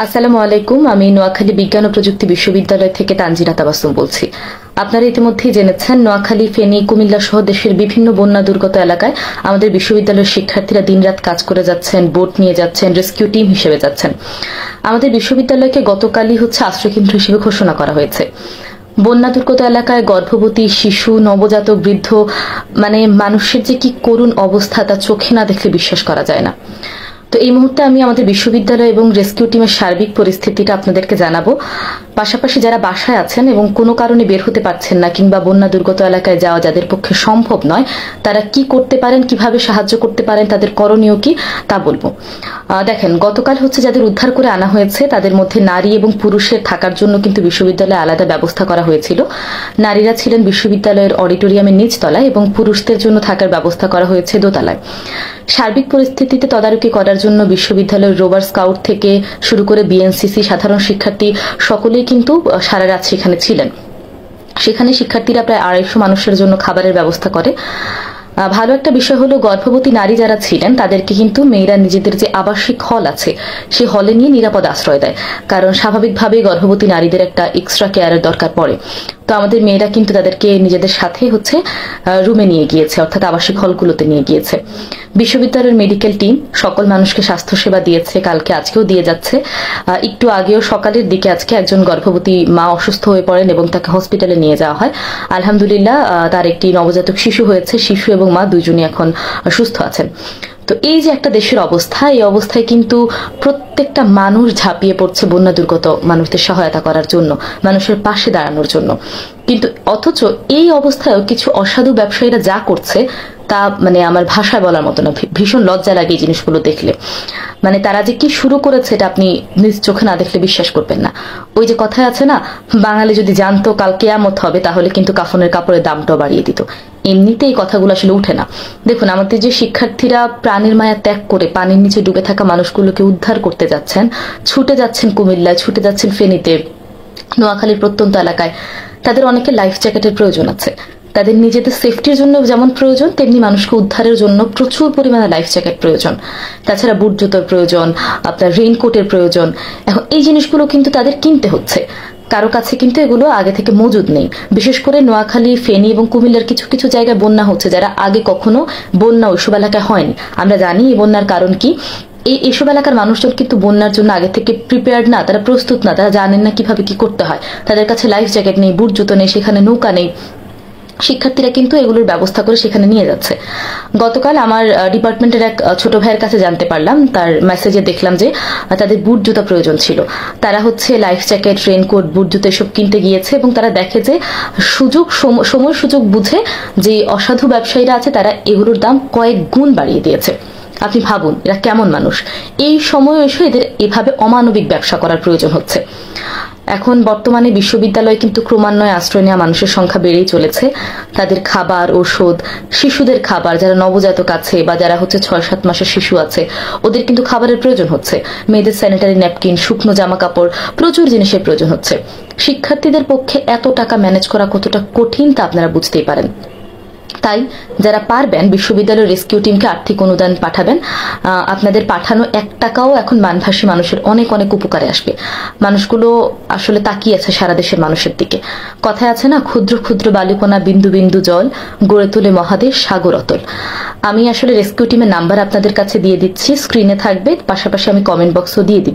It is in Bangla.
আসসালামু আলাইকুম। আমি নোয়াখালী বিজ্ঞান ও প্রযুক্তি বিশ্ববিদ্যালয় থেকে তানজিনা তাবাসসুম বলছি। আপনারা ইতিমধ্যেই জেনেছেন নোয়াখালী, ফেনী, কুমিল্লা সহ দেশের বিভিন্ন বন্যা দুর্গত এলাকায় আমাদের বিশ্ববিদ্যালয়ের শিক্ষার্থীরা দিনরাত কাজ করে যাচ্ছেন, বোট নিয়ে যাচ্ছেন, রেস্কিউ টিম হিসেবে যাচ্ছেন। আমাদের বিশ্ববিদ্যালয়কে গতকালই আশ্রয়কেন্দ্র হিসেবে ঘোষণা করা হয়েছে। বন্যা দুর্গত এলাকায় গর্ভবতী, শিশু, নবজাতক, বৃদ্ধ, মানুষের যে কি করুণ অবস্থা তা চোখে না দেখলে বিশ্বাস করা যায় না। তো এই মুহূর্তে আমি আমাদের বিশ্ববিদ্যালয় এবং রেস্কিউ টিমের সার্বিক পরিস্থিতিটা আপনাদেরকে জানাবো। পাশাপাশি যারা বাসায় আছেন এবং কোনো কারণে বের হতে পারছেন না কিংবা বন্যা দুর্গত এলাকায় যাওয়া যাদের পক্ষে সম্ভব নয়, তারা কি করতে পারেন, কিভাবে সাহায্য করতে পারেন, তাদের করণীয় কি তা বলবো। দেখেন, গতকাল যাদের উদ্ধার করে আনা হয়েছে তাদের মধ্যে নারী এবং পুরুষের থাকার জন্য কিন্তু বিশ্ববিদ্যালয়ে আলাদা ব্যবস্থা করা হয়েছিল। নারীরা ছিলেন বিশ্ববিদ্যালয়ের অডিটোরিয়ামের নিচতলায় এবং পুরুষদের জন্য থাকার ব্যবস্থা করা হয়েছে দোতলায়। সার্বিক পরিস্থিতিতে তদারকি করার জন্য বিশ্ববিদ্যালয়ের রোভার স্কাউট থেকে শুরু করে বিএনসিসি, সাধারণ শিক্ষার্থী সকলেই কিন্তু সারা রাত সেখানে ছিলেন। সেখানে শিক্ষার্থীরা প্রায় 250 মানুষের জন্য খাবারের ব্যবস্থা করে। ভালো একটা বিষয় হলো, গর্ভবতী নারী যারা ছিলেন তাদেরকে কিন্তু মেয়েরা নিজেদের যে আবাসিক হল আছে সেই হলে নিয়ে নিরাপদ আশ্রয় দেয়, কারণ স্বাভাবিকভাবেই গর্ভবতী নারীদের একটা এক্সট্রা কেয়ারের দরকার পড়ে। তো আমাদের মেয়েরা কিন্তু তাদেরকে নিজেদের সাথে রুমে নিয়ে গিয়েছে, অর্থাৎ আবাসিক হলগুলোতে নিয়ে গিয়েছে। বিশ্ববিদ্যালয়ের মেডিকেল টিম সকল মানুষকে স্বাস্থ্যসেবা দিয়েছে, কালকে আজকেও দিয়ে যাচ্ছে। একটু আগেও সকালের দিকে আজকে একজন গর্ভবতী মা অসুস্থ হয়ে পড়েন এবং তাকে হসপিটালে নিয়ে যাওয়া হয়। আলহামদুলিল্লাহ, তার একটি নবজাতক শিশু হয়েছে। শিশু এবং মা দুইজনই এখন সুস্থ আছেন। তো এই যে একটা দেশের অবস্থা, এই অবস্থায় কিন্তু প্রত্যেকটা মানুষ ঝাঁপিয়ে পড়ছে বন্যা দুর্গত মানুষদের সহায়তা করার জন্য, মানুষের পাশে দাঁড়ানোর জন্য। কিন্তু অথচ এই অবস্থায়ও কিছু অসাধু ব্যবসায়ীরা যা করছে তা আমার ভাষায় বলার মতো না। ভীষণ লজ্জা লাগে এই জিনিসগুলো দেখলে। তারা যে কি শুরু করেছে এটা আপনি নিজ চোখে না দেখলে বিশ্বাস করবেন না। ওই যে কথায় আছে না, বাঙালি যদি জানতো কাল কিয়ামত হবে তাহলে কিন্তু কাফনের কাপড়ের দামটাও বাড়িয়ে দিত। এমনিতে এই কথাগুলো আসলে উঠে না। দেখুন, আমাদের যে শিক্ষার্থীরা প্রাণের মায়া ত্যাগ করে পানির নিচে ডুবে থাকা মানুষগুলোকে উদ্ধার করতে যাচ্ছেন, ছুটে যাচ্ছেন কুমিল্লায়, ছুটে যাচ্ছেন ফেনীতে, নোয়াখালীর প্রত্যন্ত এলাকায়, তাদের অনেকের লাইফ জ্যাকেটের প্রয়োজন আছে। তাদের নিজেদের সেফটির জন্য যেমন প্রয়োজন, তেমনি মানুষকে উদ্ধারের জন্য প্রচুর পরিমাণে লাইফ জ্যাকেট প্রয়োজন। তাছাড়া বুট জুতোর প্রয়োজন, আপনার রেইনকোটের প্রয়োজন। এখন এই জিনিসগুলো কিন্তু তাদের কিনতে হচ্ছে। কারো কাছে কিন্তু এগুলো আগে থেকে মজুদ নেই। বিশেষ করে নোয়াখালী, ফেনী এবং কুমিল্লার কিছু কিছু জায়গায় বন্যা হচ্ছে, যারা আগে কখনো বন্যা ওইসব এলাকায় হয়নি। আমরা জানি এই বন্যার কারণ কি। এইসব এলাকার মানুষজন কিন্তু বন্যার জন্য আগে থেকে প্রিপেয়ার্ড না, তারা প্রস্তুত না, তারা জানেন না কিভাবে কি করতে হয়। তাদের কাছে লাইফ জ্যাকেট নেই, বুট জুতো নেই, সেখানে নৌকা নেই। শিক্ষার্থীরা কিন্তু এগুলোর ব্যবস্থা করে সেখানে নিয়ে যাচ্ছে। গতকাল আমার ডিপার্টমেন্টের এক ছোট ভাইয়ের কাছে জানতে পারলাম, তার মেসেজে দেখলাম যে তাদের বুট জুতা প্রয়োজন ছিল। তারা লাইফ জ্যাকেট, রেইনকোট, বুট জুতো এসব কিনতে গিয়েছে এবং তারা দেখে যে সময় সুযোগ বুঝে যে অসাধু ব্যবসায়ীরা আছে তারা এগুলোর দাম কয়েক গুণ বাড়িয়ে দিয়েছে। আপনি ভাবুন এরা কেমন মানুষ। এই সময় এসে এদের এভাবে অমানবিক ব্যবসা করার প্রয়োজন হচ্ছে। এখন বর্তমানে বিশ্ববিদ্যালয়ে কিন্তু ক্রমান্বয়ে আশ্রয় নেওয়া মানুষের সংখ্যা বেড়েই চলেছে। তাদের খাবার, ওষুধ, শিশুদের খাবার, যারা নবজাতক আছে বা যারা 6-7 মাসের শিশু আছে, ওদের কিন্তু খাবারের প্রয়োজন হচ্ছে। মেয়েদের স্যানিটারি ন্যাপকিন, শুকনো জামা কাপড়, প্রচুর জিনিসের প্রয়োজন হচ্ছে। শিক্ষার্থীদের পক্ষে এত টাকা ম্যানেজ করা কতটা কঠিন তা আপনারা বুঝতেই পারেন। তাই যারা পারবেন বিশ্ববিদ্যালয়ের রেস্কিউ টিমকে আর্থিক অনুদান পাঠাবেন। আপনাদের পাঠানো 1 টাকাও এখন মানভাসী মানুষের অনেক অনেক উপকারে আসবে। মানুষগুলো আসলে তাকিয়ে আছে সারা দেশের মানুষের দিকে। কথায় আছে না, ক্ষুদ্র ক্ষুদ্র বালুকণা বিন্দু বিন্দু জল গড়ে তোলে মহাদেশ সাগর অতল। আমি আসলে রেস্কিউ টিমের নাম্বার আপনাদের কাছে দিয়ে দিচ্ছি, স্ক্রিনে থাকবে, পাশাপাশি আমি কমেন্ট বক্সও দিয়ে দিব।